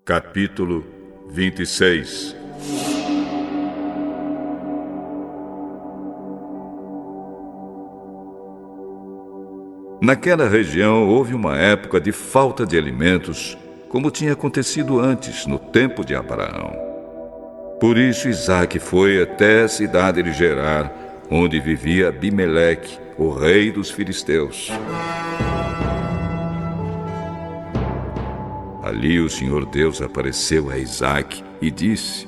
Capítulo 26. Naquela região houve uma época de falta de alimentos, como tinha acontecido antes, no tempo de Abraão. Por isso Isaque foi até a cidade de Gerar, onde vivia Abimeleque, o rei dos filisteus. Ali o Senhor Deus apareceu a Isaque e disse: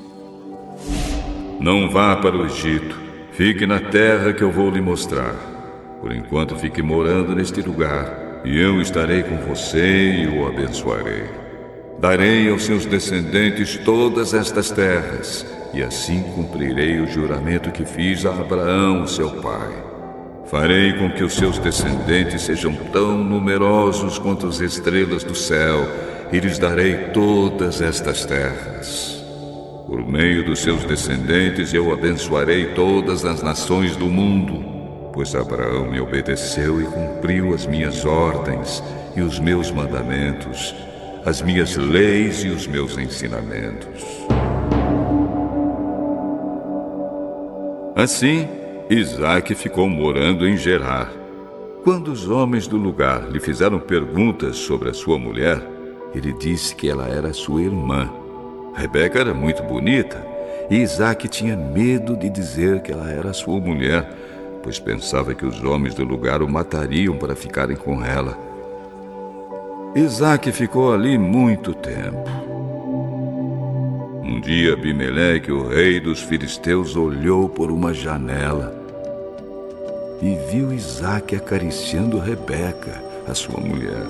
Não vá para o Egito, fique na terra que eu vou lhe mostrar. Por enquanto fique morando neste lugar, e eu estarei com você e o abençoarei. Darei aos seus descendentes todas estas terras, e assim cumprirei o juramento que fiz a Abraão, seu pai. Farei com que os seus descendentes sejam tão numerosos quanto as estrelas do céu, e lhes darei todas estas terras. Por meio dos seus descendentes eu abençoarei todas as nações do mundo, pois Abraão me obedeceu e cumpriu as minhas ordens e os meus mandamentos, as minhas leis e os meus ensinamentos. Assim, Isaque ficou morando em Gerar. Quando os homens do lugar lhe fizeram perguntas sobre a sua mulher, ele disse que ela era sua irmã. Rebeca era muito bonita, e Isaque tinha medo de dizer que ela era sua mulher, pois pensava que os homens do lugar o matariam para ficarem com ela. Isaque ficou ali muito tempo. Um dia Abimeleque, o rei dos filisteus, olhou por uma janela e viu Isaque acariciando Rebeca, a sua mulher.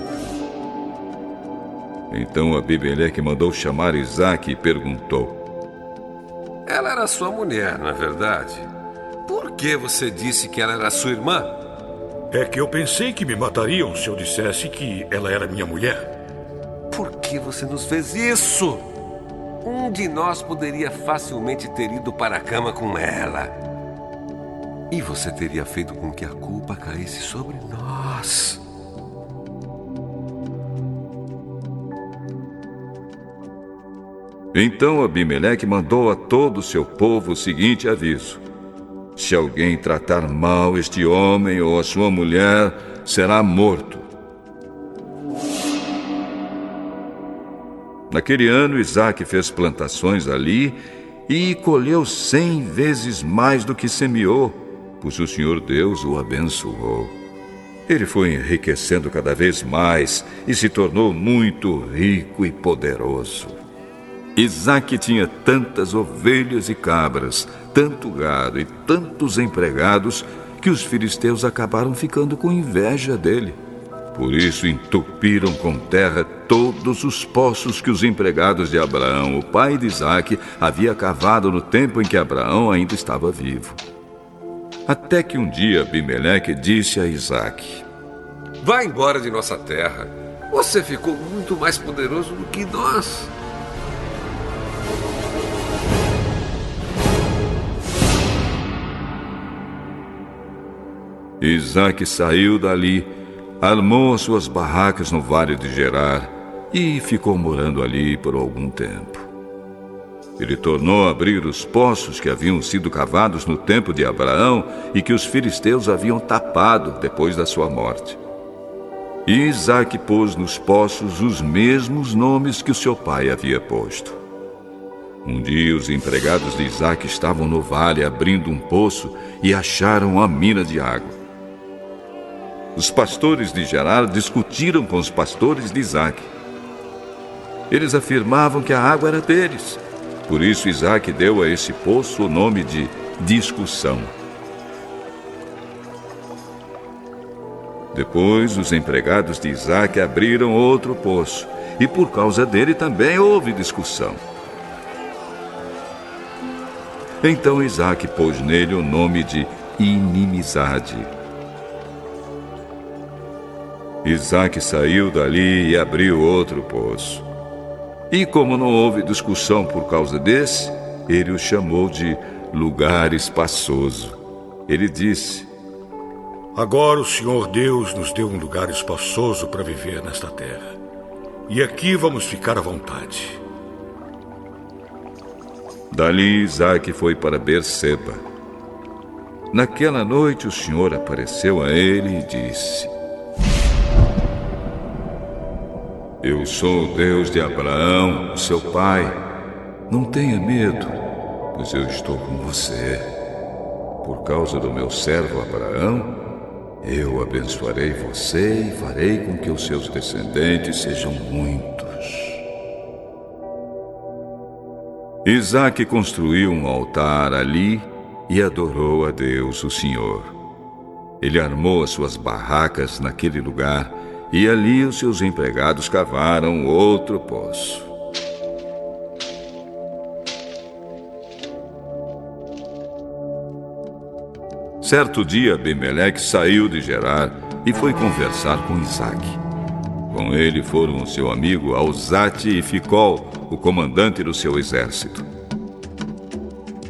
Então Abimeleque mandou chamar Isaque e perguntou: Ela era sua mulher, não é verdade? Por que você disse que ela era sua irmã? É que eu pensei que me matariam se eu dissesse que ela era minha mulher. Por que você nos fez isso? Um de nós poderia facilmente ter ido para a cama com ela. E você teria feito com que a culpa caísse sobre nós. Então Abimeleque mandou a todo o seu povo o seguinte aviso: se alguém tratar mal este homem ou a sua mulher, será morto. Naquele ano, Isaque fez plantações ali e colheu 100 vezes mais do que semeou, pois o Senhor Deus o abençoou. Ele foi enriquecendo cada vez mais e se tornou muito rico e poderoso. Isaque tinha tantas ovelhas e cabras, tanto gado e tantos empregados, que os filisteus acabaram ficando com inveja dele. Por isso entupiram com terra todos os poços que os empregados de Abraão, o pai de Isaque, havia cavado no tempo em que Abraão ainda estava vivo. Até que um dia Abimeleque disse a Isaque: Vá embora de nossa terra. Você ficou muito mais poderoso do que nós. Isaque saiu dali, armou as suas barracas no vale de Gerar e ficou morando ali por algum tempo. Ele tornou a abrir os poços que haviam sido cavados no tempo de Abraão e que os filisteus haviam tapado depois da sua morte. E Isaque pôs nos poços os mesmos nomes que o seu pai havia posto. Um dia os empregados de Isaque estavam no vale abrindo um poço e acharam uma mina de água. Os pastores de Gerar discutiram com os pastores de Isaque. Eles afirmavam que a água era deles. Por isso Isaque deu a esse poço o nome de discussão. Depois os empregados de Isaque abriram outro poço, e por causa dele também houve discussão. Então Isaque pôs nele o nome de inimizade. Isaque saiu dali e abriu outro poço. E como não houve discussão por causa desse, ele o chamou de lugar espaçoso. Ele disse: Agora o Senhor Deus nos deu um lugar espaçoso para viver nesta terra. E aqui vamos ficar à vontade. Dali Isaque foi para Berseba. Naquela noite o Senhor apareceu a ele e disse: Eu sou o Deus de Abraão, seu pai. Não tenha medo, pois eu estou com você. Por causa do meu servo Abraão, eu abençoarei você e farei com que os seus descendentes sejam muitos. Isaque construiu um altar ali e adorou a Deus, o Senhor. Ele armou as suas barracas naquele lugar e ali os seus empregados cavaram outro poço. Certo dia, Abimeleque saiu de Gerar e foi conversar com Isaque. Com ele foram o seu amigo Alzate e Ficol, o comandante do seu exército.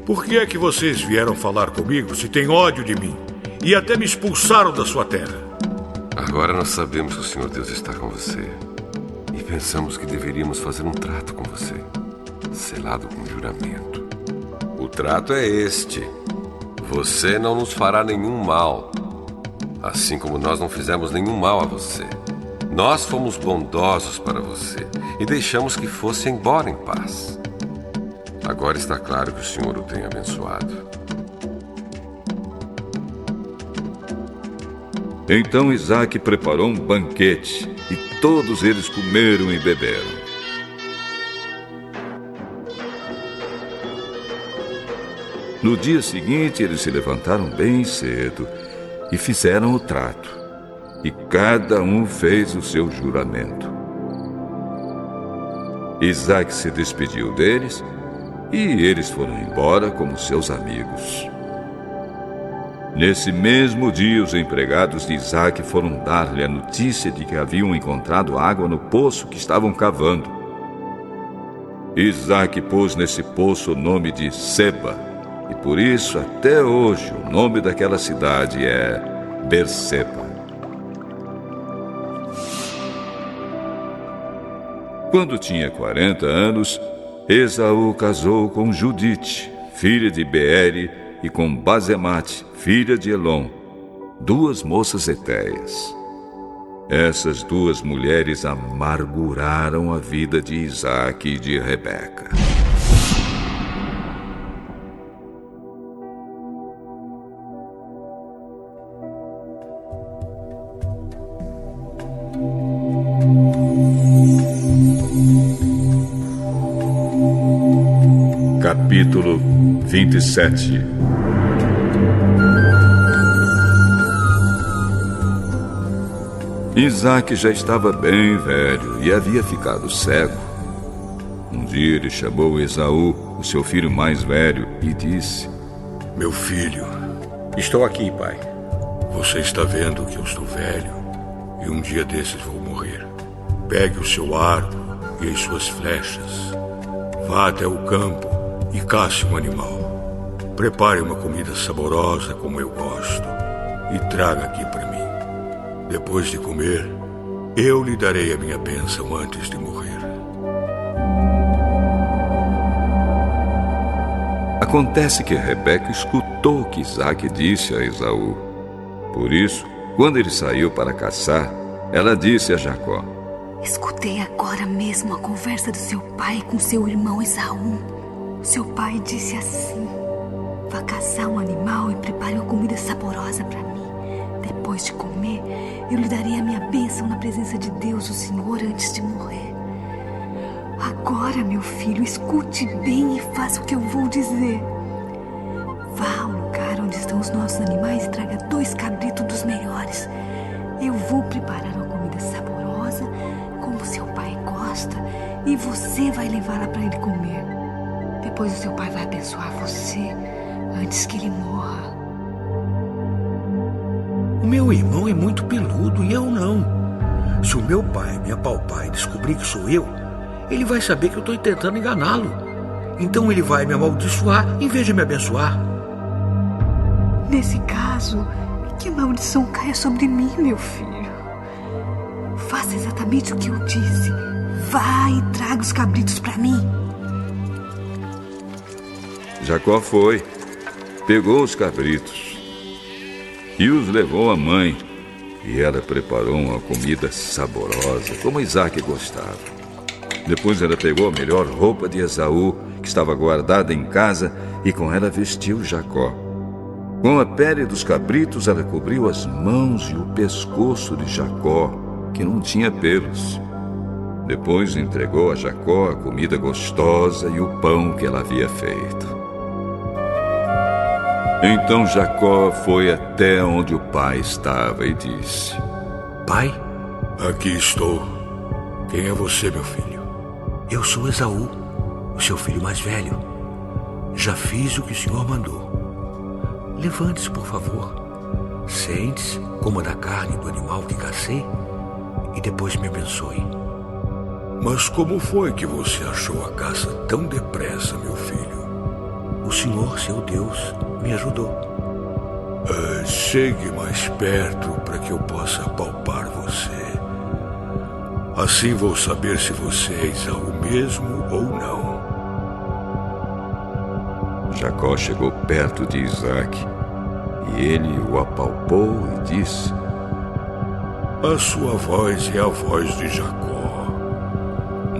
Por que é que vocês vieram falar comigo se têm ódio de mim e até me expulsaram da sua terra? Agora nós sabemos que o Senhor Deus está com você e pensamos que deveríamos fazer um trato com você, selado com juramento. O trato é este: você não nos fará nenhum mal, assim como nós não fizemos nenhum mal a você. Nós fomos bondosos para você e deixamos que fosse embora em paz. Agora está claro que o Senhor o tem abençoado. Então Isaque preparou um banquete e todos eles comeram e beberam. No dia seguinte, eles se levantaram bem cedo e fizeram o trato. E cada um fez o seu juramento. Isaque se despediu deles e eles foram embora como seus amigos. Nesse mesmo dia, os empregados de Isaque foram dar-lhe a notícia de que haviam encontrado água no poço que estavam cavando. Isaque pôs nesse poço o nome de Seba, e por isso, até hoje, o nome daquela cidade é Berseba. Quando tinha 40 anos, Esaú casou com Judite, filha de Beere, e com Basemate, filha de Elon, 2 moças hetéias. Essas 2 mulheres amarguraram a vida de Isaque e de Rebeca. Capítulo 27. Isaque já estava bem velho e havia ficado cego. Um dia ele chamou Esaú, o seu filho mais velho, e disse: Meu filho, Estou aqui, pai. você está vendo que eu estou velho e um dia desses vou morrer. Pegue o seu arco e as suas flechas. Vá até o campo e caça um animal. Prepare uma comida saborosa como eu gosto e traga aqui para mim. Depois de comer, eu lhe darei a minha bênção antes de morrer. Acontece que Rebeca escutou o que Isaque disse a Esaú. Por isso, quando ele saiu para caçar, ela disse a Jacó: Escutei agora mesmo a conversa do seu pai com seu irmão Esaú. Seu pai disse assim: vá caçar um animal e prepare uma comida saborosa para mim. Depois de comer, eu lhe darei a minha bênção na presença de Deus, o Senhor, antes de morrer. Agora, meu filho, escute bem e faça o que eu vou dizer. Vá ao lugar onde estão os nossos animais e traga 2 cabritos dos melhores. Eu vou preparar uma comida saborosa, como seu pai gosta, e você vai levá-la para ele comer. Depois o seu pai vai abençoar você antes que ele morra. O meu irmão é muito peludo e eu não. Se o meu pai me apalpar e descobrir que sou eu, ele vai saber que eu estou tentando enganá-lo. Então ele vai me amaldiçoar em vez de me abençoar. Nesse caso, que a maldição caia sobre mim, meu filho. Faça exatamente o que eu disse. Vá e traga os cabritos para mim. Jacó foi, pegou os cabritos e os levou à mãe. E ela preparou uma comida saborosa, como Isaque gostava. Depois ela pegou a melhor roupa de Esaú, que estava guardada em casa, e com ela vestiu Jacó. Com a pele dos cabritos, ela cobriu as mãos e o pescoço de Jacó, que não tinha pelos. Depois entregou a Jacó a comida gostosa e o pão que ela havia feito. Então Jacó foi até onde o pai estava e disse: Pai, Aqui estou. Quem é você, meu filho? eu sou Esaú, o seu filho mais velho. Já fiz o que o senhor mandou. Levante-se, por favor. Sente-se, coma da carne do animal que cacei e depois me abençoe. Mas como foi que você achou a caça tão depressa, meu filho? O Senhor, seu Deus, me ajudou. Chegue mais perto para que eu possa palpar você. Assim vou saber se você é Esaú mesmo ou não. Jacó chegou perto de Isaque e ele o apalpou e disse: A sua voz é a voz de Jacó,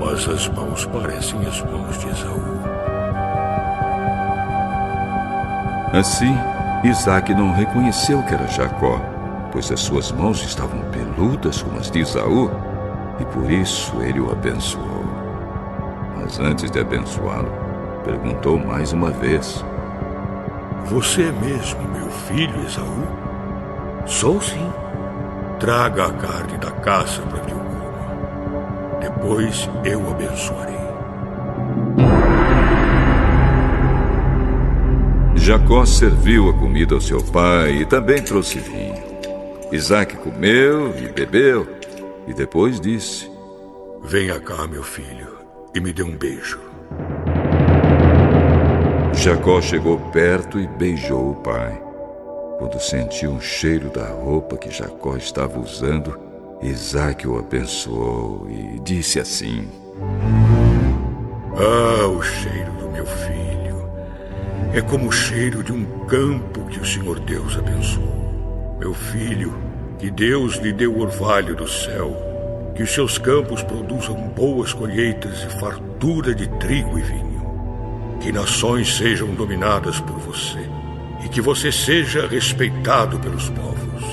mas as mãos parecem as mãos de Esaú. Assim, Isaque não reconheceu que era Jacó, pois as suas mãos estavam peludas como as de Esaú, e por isso ele o abençoou. Mas antes de abençoá-lo, perguntou mais uma vez: Você é mesmo meu filho, Esaú? Sou sim. Traga a carne da caça para que eu coma. Depois eu o abençoarei. Jacó serviu a comida ao seu pai e também trouxe vinho. Isaque comeu e bebeu e depois disse: Venha cá, meu filho, e me dê um beijo. Jacó chegou perto e beijou o pai. Quando sentiu um cheiro da roupa que Jacó estava usando, Isaque o abençoou e disse assim: O cheiro do meu filho é como o cheiro de um campo que o Senhor Deus abençoou. Meu filho, que Deus lhe dê o orvalho do céu, que os seus campos produzam boas colheitas e fartura de trigo e vinho. Que nações sejam dominadas por você e que você seja respeitado pelos povos.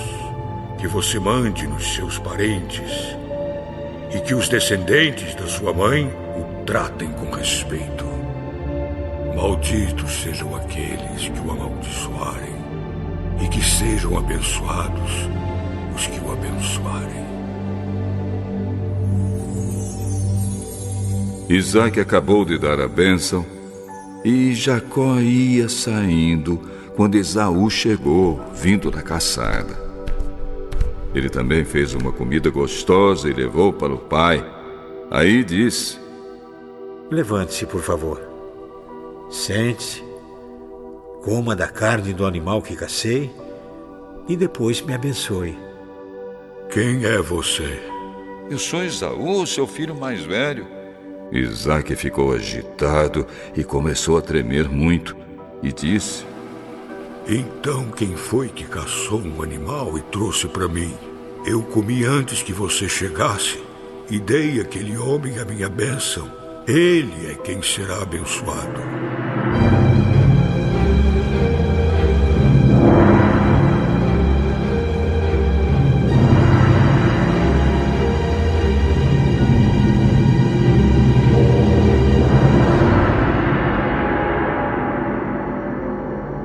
Que você mande nos seus parentes e que os descendentes da sua mãe o tratem com respeito. Malditos sejam aqueles que o amaldiçoarem e que sejam abençoados os que o abençoarem. Isaque acabou de dar a bênção e Jacó ia saindo quando Esaú chegou, vindo da caçada. Ele também fez uma comida gostosa e levou para o pai. Aí disse: Levante-se, por favor. Sente-se, coma da carne do animal que cacei e depois me abençoe. Quem é você? Eu sou Esaú, seu filho mais velho. Isaque ficou agitado e começou a tremer muito e disse: Então quem foi que caçou um animal e trouxe para mim? Eu comi antes que você chegasse e dei àquele homem a minha bênção. Ele é quem será abençoado.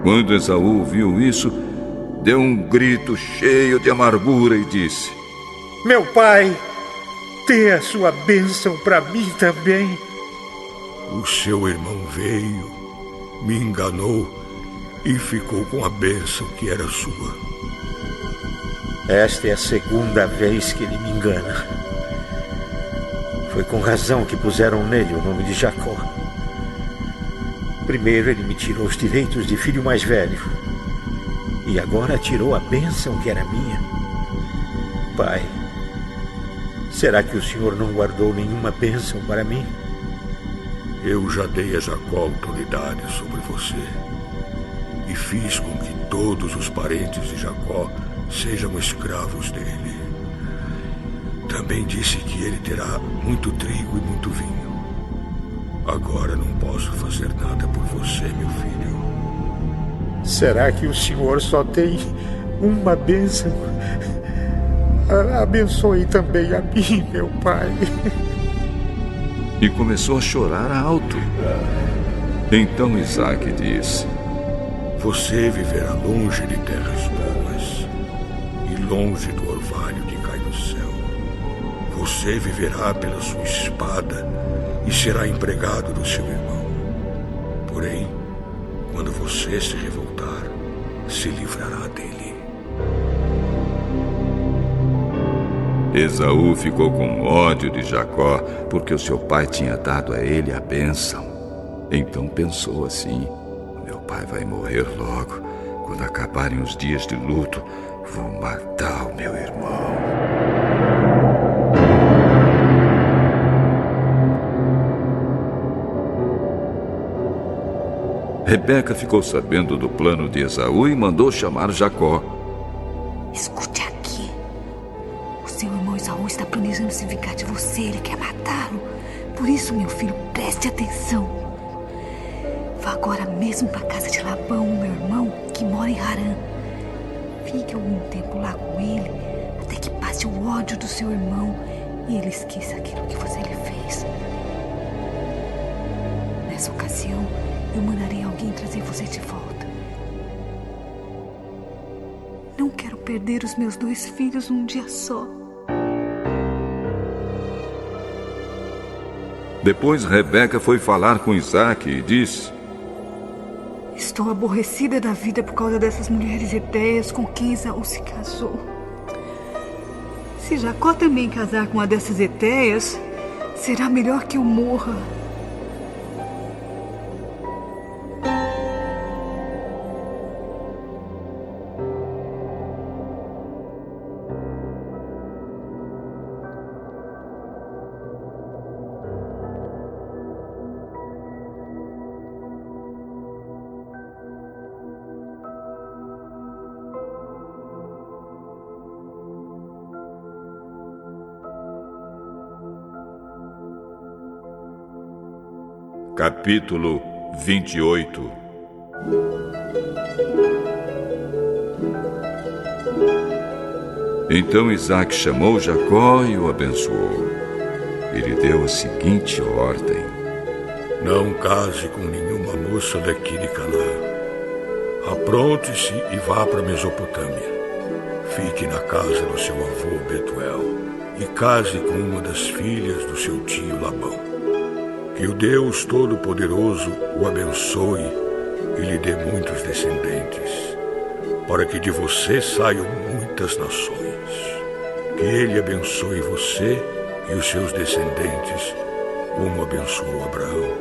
Quando Esaú viu isso, deu um grito cheio de amargura e disse: Meu pai, dê a sua bênção para mim também. O seu irmão veio, me enganou e ficou com a bênção que era sua. Esta é a segunda vez que ele me engana. Foi com razão que puseram nele o nome de Jacó. Primeiro ele me tirou os direitos de filho mais velho. E agora tirou a bênção que era minha. Pai, será que o senhor não guardou nenhuma bênção para mim? Eu já dei a Jacó autoridade sobre você e fiz com que todos os parentes de Jacó sejam escravos dele. Também disse que ele terá muito trigo e muito vinho. Agora não posso fazer nada por você, meu filho. Será que o senhor só tem uma bênção? Abençoe também a mim, meu pai. E começou a chorar alto. Então Isaque disse: Você viverá longe de terras boas e longe do orvalho que cai do céu. Você viverá pela sua espada e será empregado do seu irmão. Porém, quando você se revoltar, se livrará dele. Esaú ficou com ódio de Jacó, porque o seu pai tinha dado a ele a bênção. Então pensou assim: meu pai vai morrer logo. Quando acabarem os dias de luto, vou matar o meu irmão. Rebeca ficou sabendo do plano de Esaú e mandou chamar Jacó. Escute aqui. O seu irmão Esaú está planejando se vingar de você. Ele quer matá-lo. Por isso, meu filho, preste atenção. Vá agora mesmo para a casa de Labão, meu irmão, que mora em Harã. Fique algum tempo lá com ele, até que passe o ódio do seu irmão e ele esqueça aquilo que você lhe fez. Nessa ocasião, eu mandarei alguém trazer você de volta. Não quero perder os meus 2 filhos num dia só. Depois Rebeca foi falar com Isaque e disse: Estou aborrecida da vida por causa dessas mulheres hetéias com quem Esaú se casou. Se Jacó também casar com uma dessas hetéias, será melhor que eu morra. Capítulo 28. Então Isaque chamou Jacó e o abençoou. Ele deu a seguinte ordem: Não case com nenhuma moça daqui de Canaã. Apronte-se e vá para a Mesopotâmia. Fique na casa do seu avô Betuel e case com uma das filhas do seu tio Labão. Que o Deus Todo-Poderoso o abençoe e lhe dê muitos descendentes, para que de você saiam muitas nações. Que ele abençoe você e os seus descendentes, como abençoou Abraão,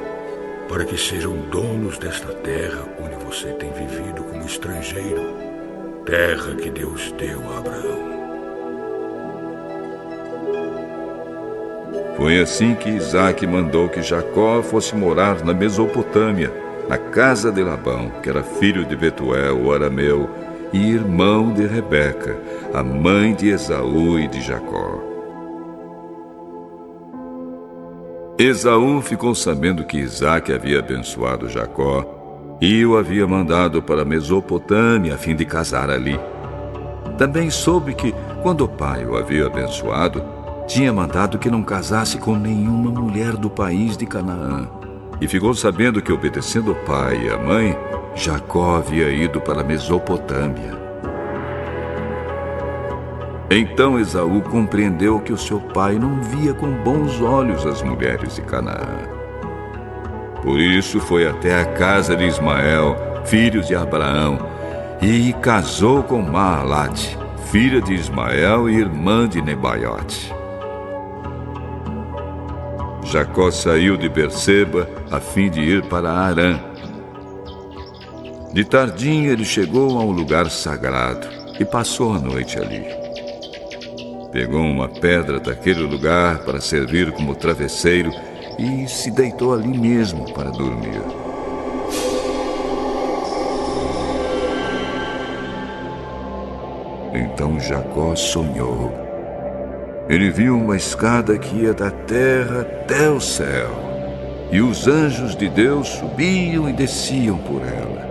para que sejam donos desta terra onde você tem vivido como estrangeiro, terra que Deus deu a Abraão. Foi assim que Isaque mandou que Jacó fosse morar na Mesopotâmia, na casa de Labão, que era filho de Betuel, o arameu, e irmão de Rebeca, a mãe de Esaú e de Jacó. Esaú ficou sabendo que Isaque havia abençoado Jacó e o havia mandado para a Mesopotâmia a fim de casar ali. Também soube que, quando o pai o havia abençoado, tinha mandado que não casasse com nenhuma mulher do país de Canaã. E ficou sabendo que, obedecendo o pai e a mãe, Jacó havia ido para a Mesopotâmia. Então Esaú compreendeu que o seu pai não via com bons olhos as mulheres de Canaã. Por isso foi até a casa de Ismael, filho de Abraão, e casou com Maalate, filha de Ismael e irmã de Nebaiote. Jacó saiu de Berseba a fim de ir para Harã. De tardinha ele chegou a um lugar sagrado e passou a noite ali. Pegou uma pedra daquele lugar para servir como travesseiro e se deitou ali mesmo para dormir. Então Jacó sonhou. Ele viu uma escada que ia da terra até o céu, e os anjos de Deus subiam e desciam por ela.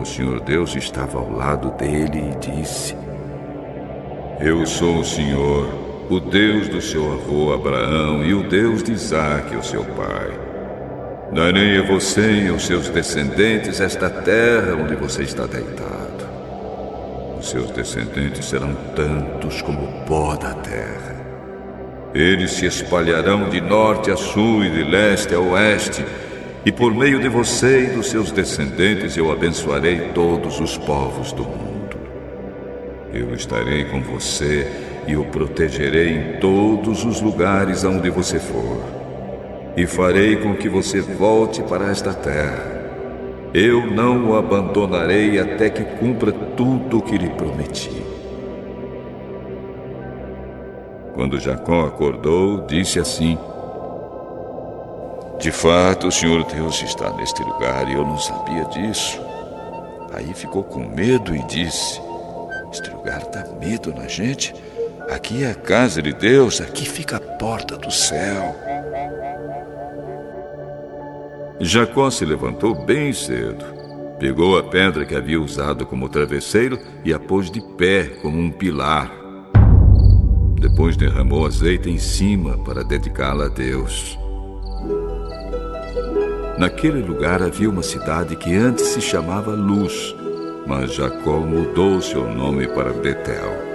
O Senhor Deus estava ao lado dele e disse: Eu sou o Senhor, o Deus do seu avô Abraão e o Deus de Isaque, o seu pai. Darei a você e aos seus descendentes esta terra onde você está deitado. Os seus descendentes serão tantos como o pó da terra. Eles se espalharão de norte a sul e de leste a oeste, e por meio de você e dos seus descendentes eu abençoarei todos os povos do mundo. Eu estarei com você e o protegerei em todos os lugares aonde você for, e farei com que você volte para esta terra. Eu não o abandonarei até que cumpra tudo o que lhe prometi. Quando Jacó acordou, disse assim: De fato, o Senhor Deus está neste lugar e eu não sabia disso. Aí ficou com medo e disse: Este lugar dá medo na gente. Aqui é a casa de Deus, aqui fica a porta do céu. Jacó se levantou bem cedo, pegou a pedra que havia usado como travesseiro e a pôs de pé como um pilar. Depois derramou azeite em cima para dedicá-la a Deus. Naquele lugar havia uma cidade que antes se chamava Luz, mas Jacó mudou seu nome para Betel.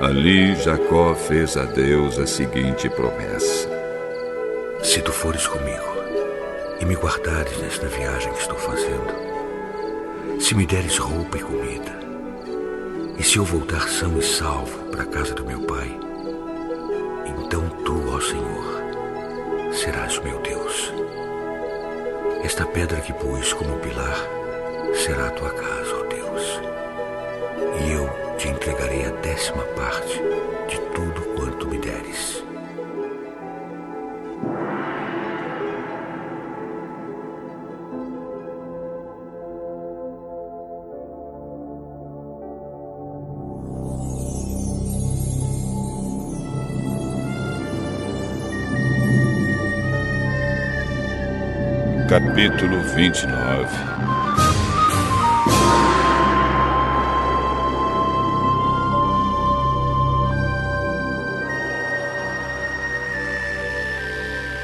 Ali Jacó fez a Deus a seguinte promessa: Se tu fores comigo e me guardares nesta viagem que estou fazendo, se me deres roupa e comida, e se eu voltar são e salvo para a casa do meu pai, então tu, ó Senhor, serás o meu Deus. Esta pedra que pus como pilar será a tua casa, ó Deus, e eu te entregarei a 10ª parte de tudo quanto me deres. Capítulo 29.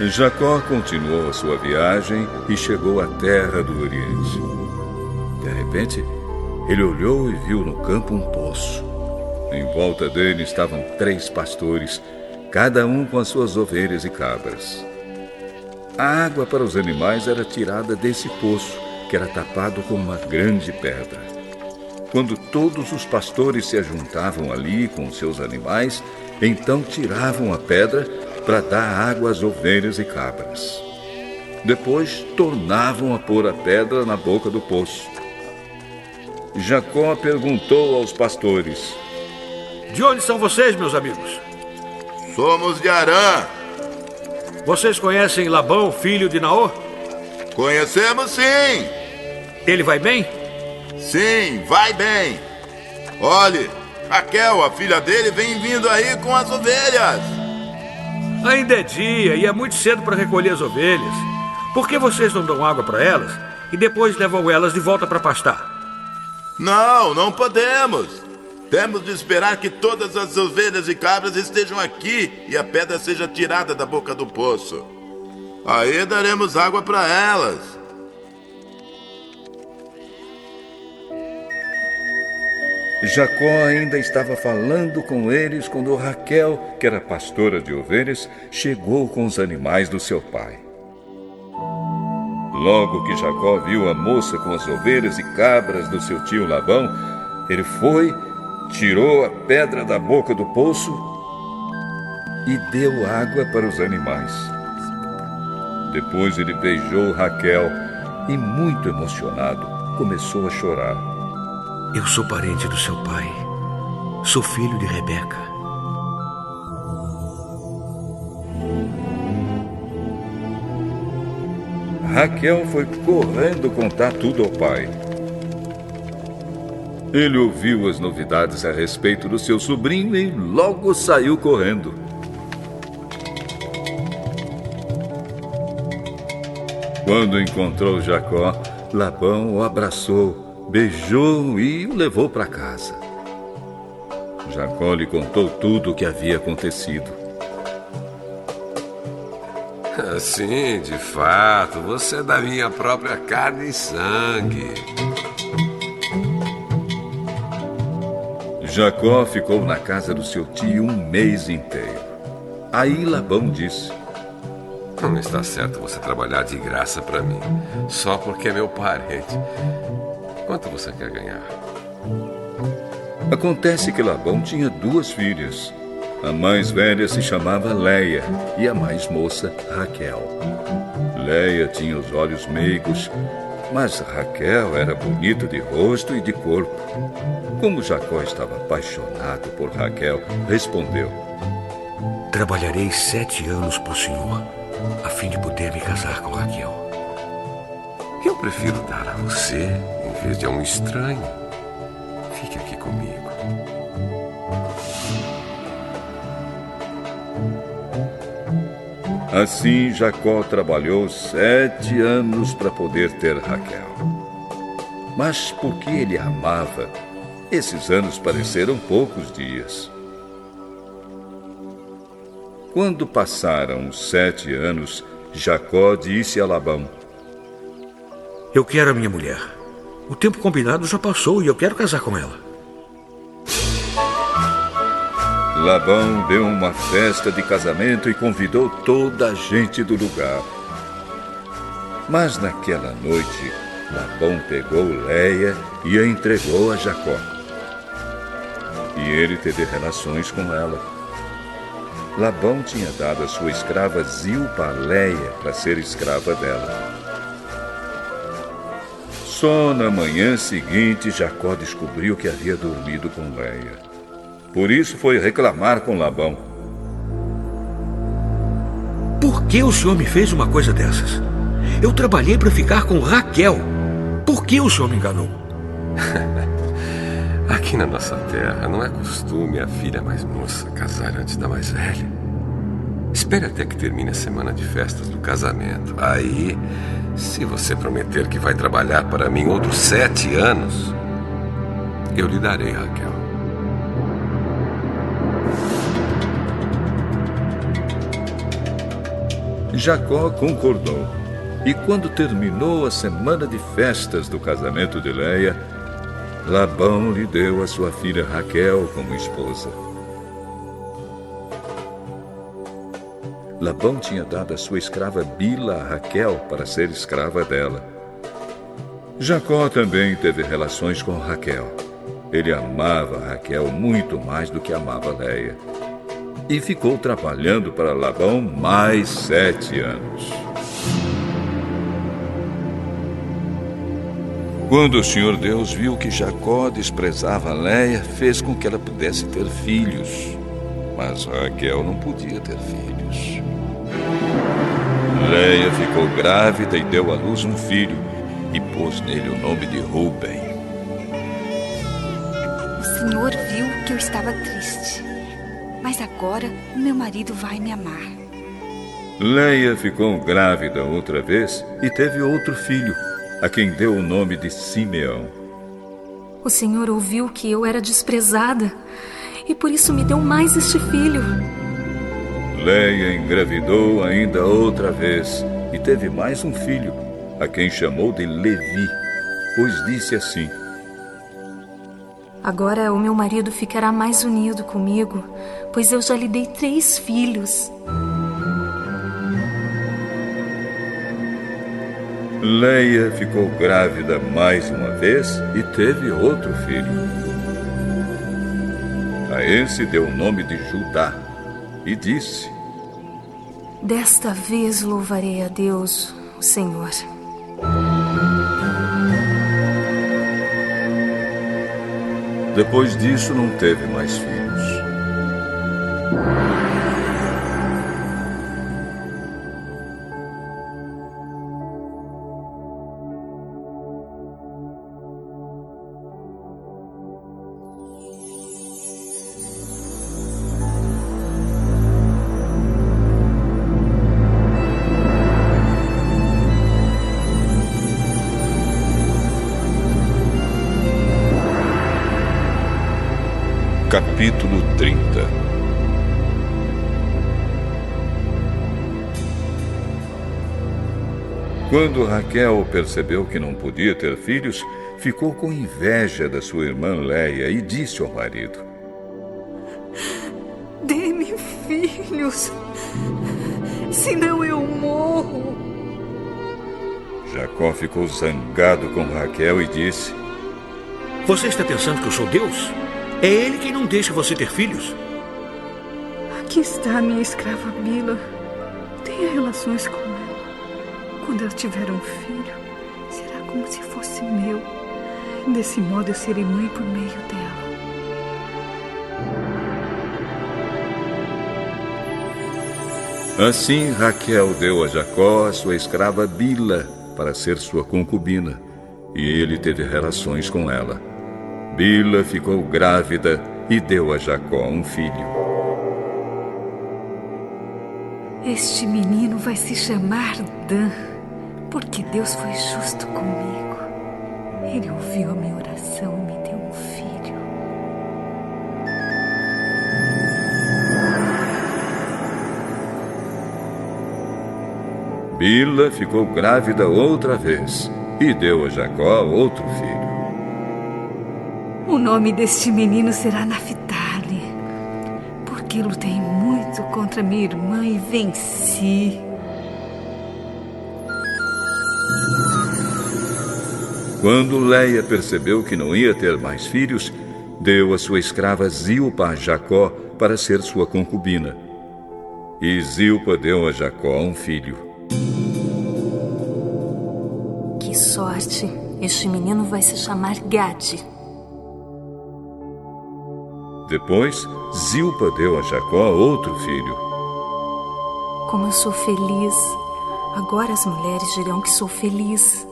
Jacó continuou a sua viagem e chegou à terra do Oriente. De repente, ele olhou e viu no campo um poço. Em volta dele estavam 3 pastores, cada um com as suas ovelhas e cabras. A água para os animais era tirada desse poço, que era tapado com uma grande pedra. Quando todos os pastores se ajuntavam ali com seus animais, então tiravam a pedra para dar água às ovelhas e cabras. Depois tornavam a pôr a pedra na boca do poço. Jacó perguntou aos pastores: De onde são vocês, meus amigos? Somos de Harã. Vocês conhecem Labão, filho de Naor? Conhecemos sim. Ele vai bem? Sim, vai bem. Olhe, Raquel, a filha dele, vem vindo aí com as ovelhas. Ainda é dia e é muito cedo para recolher as ovelhas. Por que vocês não dão água para elas e depois levam elas de volta para pastar? Não podemos. Temos de esperar que todas as ovelhas e cabras estejam aqui e a pedra seja tirada da boca do poço. Aí daremos água para elas. Jacó ainda estava falando com eles quando Raquel, que era pastora de ovelhas, chegou com os animais do seu pai. Logo que Jacó viu a moça com as ovelhas e cabras do seu tio Labão, ele foi, tirou a pedra da boca do poço e deu água para os animais. Depois ele beijou Raquel e, muito emocionado, começou a chorar. Eu sou parente do seu pai. Sou filho de Rebeca. Raquel foi correndo contar tudo ao pai. Ele ouviu as novidades a respeito do seu sobrinho e logo saiu correndo. Quando encontrou Jacó, Labão o abraçou, beijou e o levou para casa. Jacó lhe contou tudo o que havia acontecido. Sim, de fato, você é da minha própria carne e sangue. Jacó ficou na casa do seu tio um mês inteiro. Aí Labão disse: Não está certo você trabalhar de graça para mim, só porque é meu parente. Quanto você quer ganhar? Acontece que Labão tinha 2 filhas. A mais velha se chamava Leia e a mais moça, Raquel. Leia tinha os olhos meigos, mas Raquel era bonita de rosto e de corpo. Como Jacó estava apaixonado por Raquel, respondeu: Trabalharei 7 anos para o senhor, a fim de poder me casar com Raquel. Eu prefiro dar a você em vez de a um estranho. Fique aqui comigo. Assim Jacó trabalhou 7 anos para poder ter Raquel. Mas porque ele a amava, esses anos pareceram poucos dias. Quando passaram os 7 anos, Jacó disse a Labão: Eu quero a minha mulher. O tempo combinado já passou e eu quero casar com ela. Labão deu uma festa de casamento e convidou toda a gente do lugar. Mas naquela noite, Labão pegou Leia e a entregou a Jacó. E ele teve relações com ela. Labão tinha dado a sua escrava Zilpa a Leia para ser escrava dela. Só na manhã seguinte, Jacó descobriu que havia dormido com Leia. Por isso foi reclamar com Labão. Por que o senhor me fez uma coisa dessas? Eu trabalhei para ficar com Raquel. Por que o senhor me enganou? Aqui na nossa terra não é costume a filha mais moça casar antes da mais velha. Espere até que termine a semana de festas do casamento. Aí, se você prometer que vai trabalhar para mim outros 7 anos, eu lhe darei Raquel. Jacó concordou. E quando terminou a semana de festas do casamento de Leia, Labão lhe deu a sua filha Raquel como esposa. Labão tinha dado a sua escrava Bila a Raquel para ser escrava dela. Jacó também teve relações com Raquel. Ele amava Raquel muito mais do que amava Leia. E ficou trabalhando para Labão mais 7 anos. Quando o Senhor Deus viu que Jacó desprezava Leia, fez com que ela pudesse ter filhos. Mas Raquel não podia ter filhos. Leia ficou grávida e deu à luz um filho, e pôs nele o nome de Rúben. O senhor viu que eu estava triste. Mas agora meu marido vai me amar. Leia ficou grávida outra vez e teve outro filho, a quem deu o nome de Simeão. O senhor ouviu que eu era desprezada e por isso me deu mais este filho. Leia engravidou ainda outra vez e teve mais um filho, a quem chamou de Levi, pois disse assim: Agora o meu marido ficará mais unido comigo, pois eu já lhe dei 3 filhos. Leia ficou grávida mais uma vez e teve outro filho. A esse deu o nome de Judá e disse: Desta vez louvarei a Deus, o Senhor. Depois disso, não teve mais filhos. Capítulo 30. Quando Raquel percebeu que não podia ter filhos, ficou com inveja da sua irmã Léia e disse ao marido: Dê-me filhos, senão eu morro. Jacó ficou zangado com Raquel e disse: Você está pensando que eu sou Deus? É ele quem não deixa você ter filhos. Aqui está a minha escrava Bila. Tenha relações com ela. Quando ela tiver um filho, será como se fosse meu. Desse modo eu serei mãe por meio dela. Assim Raquel deu a Jacó a sua escrava Bila para ser sua concubina, e ele teve relações com ela. Bila ficou grávida e deu a Jacó um filho. Este menino vai se chamar Dan, porque Deus foi justo comigo. Ele ouviu a minha oração e me deu um filho. Bila ficou grávida outra vez e deu a Jacó outro filho. O nome deste menino será Naphtali, porque lutei muito contra minha irmã e venci. Quando Léia percebeu que não ia ter mais filhos, deu a sua escrava Zilpa a Jacó para ser sua concubina. E Zilpa deu a Jacó um filho. Que sorte! Este menino vai se chamar Gade. Depois, Zilpa deu a Jacó outro filho. Como eu sou feliz! Agora as mulheres dirão que sou feliz.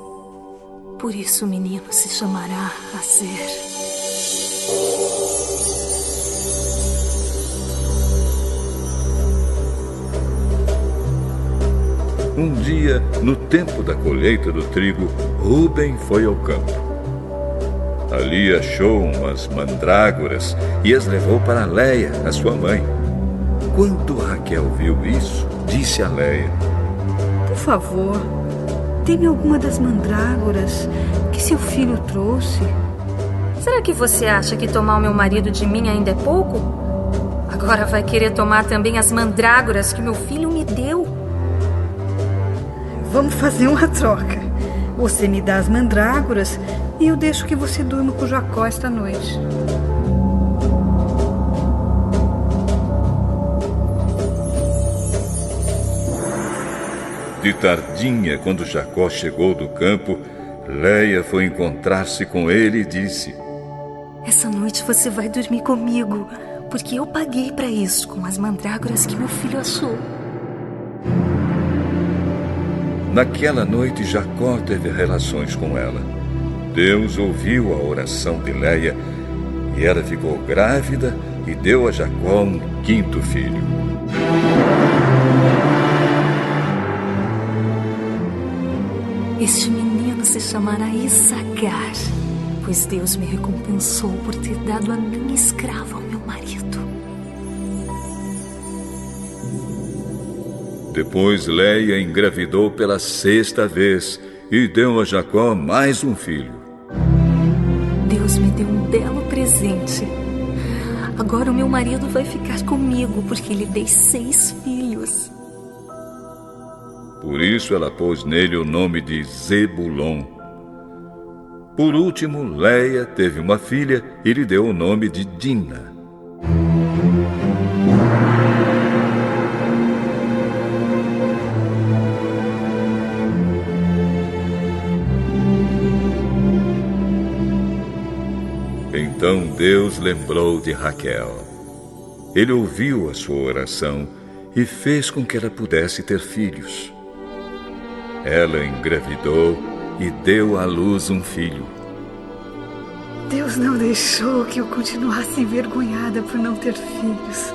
Por isso o menino se chamará Azer. Um dia, no tempo da colheita do trigo, Rúben foi ao campo. Ali achou umas mandrágoras e as levou para Léia, a sua mãe. Quando Raquel viu isso, disse a Léia: Por favor, dê-me alguma das mandrágoras que seu filho trouxe. Será que você acha que tomar o meu marido de mim ainda é pouco? Agora vai querer tomar também as mandrágoras que meu filho me deu. Vamos fazer uma troca. Você me dá as mandrágoras e eu deixo que você durma com Jacó esta noite. De tardinha, quando Jacó chegou do campo, Léia foi encontrar-se com ele e disse: Essa noite você vai dormir comigo, porque eu paguei para isso com as mandrágoras que meu filho achou. Naquela noite, Jacó teve relações com ela. Deus ouviu a oração de Léia e ela ficou grávida e deu a Jacó um quinto filho. Este menino se chamará Issacar, pois Deus me recompensou por ter dado a minha escrava ao meu marido. Depois Léia engravidou pela sexta vez e deu a Jacó mais um filho. Deus me deu um belo presente. Agora o meu marido vai ficar comigo, porque lhe dei 6 filhos. Por isso ela pôs nele o nome de Zebulon. Por último, Léia teve uma filha e lhe deu o nome de Dina. Então Deus lembrou de Raquel. Ele ouviu a sua oração e fez com que ela pudesse ter filhos. Ela engravidou e deu à luz um filho. Deus não deixou que eu continuasse envergonhada por não ter filhos.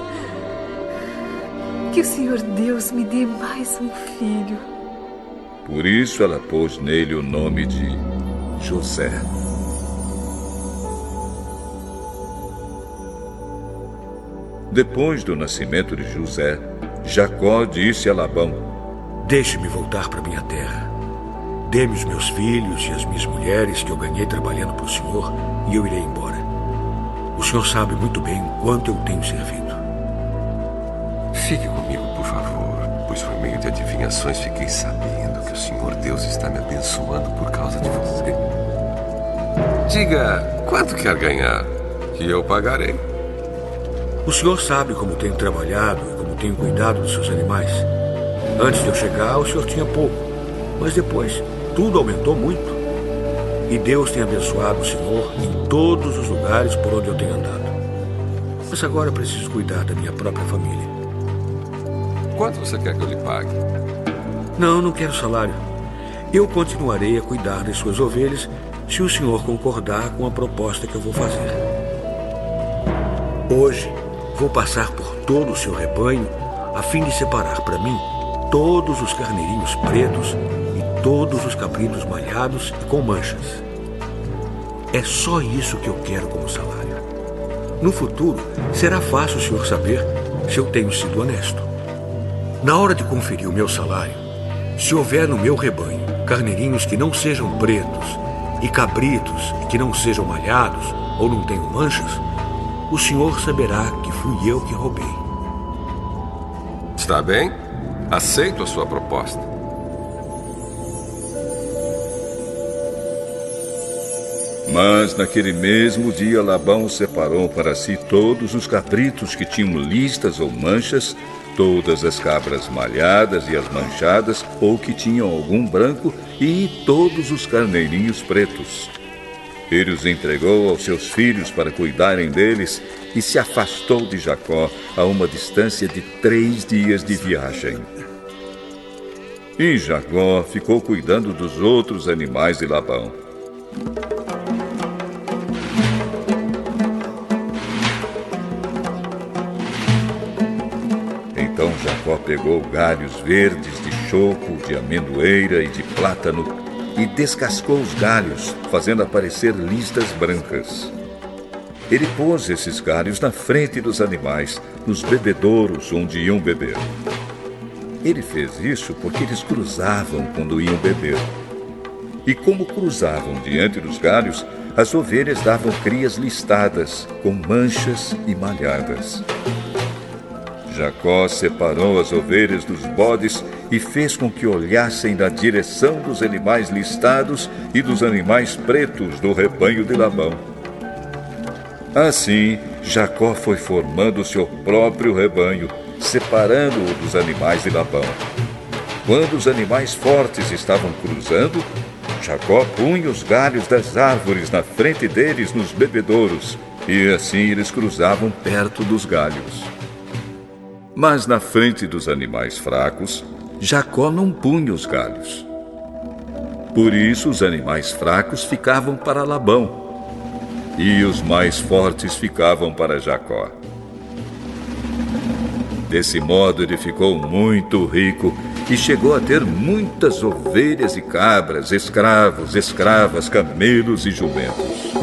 Que o Senhor Deus me dê mais um filho. Por isso ela pôs nele o nome de José. Depois do nascimento de José, Jacó disse a Labão: Deixe-me voltar para minha terra. Dê-me os meus filhos e as minhas mulheres que eu ganhei trabalhando para o senhor e eu irei embora. O senhor sabe muito bem o quanto eu tenho servido. Fique comigo, por favor, pois por meio de adivinhações fiquei sabendo que o Senhor Deus está me abençoando por causa de você. Diga, quanto quer ganhar, que eu pagarei. O senhor sabe como tenho trabalhado e como tenho cuidado dos seus animais. Antes de eu chegar, o senhor tinha pouco, mas depois tudo aumentou muito. E Deus tem abençoado o senhor em todos os lugares por onde eu tenho andado. Mas agora eu preciso cuidar da minha própria família. Quanto você quer que eu lhe pague? Não quero salário. Eu continuarei a cuidar das suas ovelhas se o senhor concordar com a proposta que eu vou fazer. Hoje vou passar por todo o seu rebanho a fim de separar para mim todos os carneirinhos pretos e todos os cabritos malhados e com manchas. É só isso que eu quero como salário. No futuro, será fácil o senhor saber se eu tenho sido honesto. Na hora de conferir o meu salário, se houver no meu rebanho carneirinhos que não sejam pretos e cabritos que não sejam malhados ou não tenham manchas, o senhor saberá que fui eu que roubei. Está bem? Aceito a sua proposta. Mas naquele mesmo dia Labão separou para si todos os cabritos que tinham listas ou manchas, todas as cabras malhadas e as manchadas ou que tinham algum branco e todos os carneirinhos pretos. Ele os entregou aos seus filhos para cuidarem deles e se afastou de Jacó a uma distância de 3 dias de viagem. E Jacó ficou cuidando dos outros animais de Labão. Então Jacó pegou galhos verdes de choco, de amendoeira e de plátano e descascou os galhos, fazendo aparecer listas brancas. Ele pôs esses galhos na frente dos animais, nos bebedouros onde iam beber. Ele fez isso porque eles cruzavam quando iam beber. E como cruzavam diante dos galhos, as ovelhas davam crias listadas, com manchas e malhadas. Jacó separou as ovelhas dos bodes e fez com que olhassem na direção dos animais listados e dos animais pretos do rebanho de Labão. Assim, Jacó foi formando seu próprio rebanho, separando-o dos animais de Labão. Quando os animais fortes estavam cruzando, Jacó punha os galhos das árvores na frente deles nos bebedouros, e assim eles cruzavam perto dos galhos. Mas na frente dos animais fracos, Jacó não punha os galhos. Por isso os animais fracos ficavam para Labão, e os mais fortes ficavam para Jacó. Desse modo ele ficou muito rico e chegou a ter muitas ovelhas e cabras, escravos, escravas, camelos e jumentos.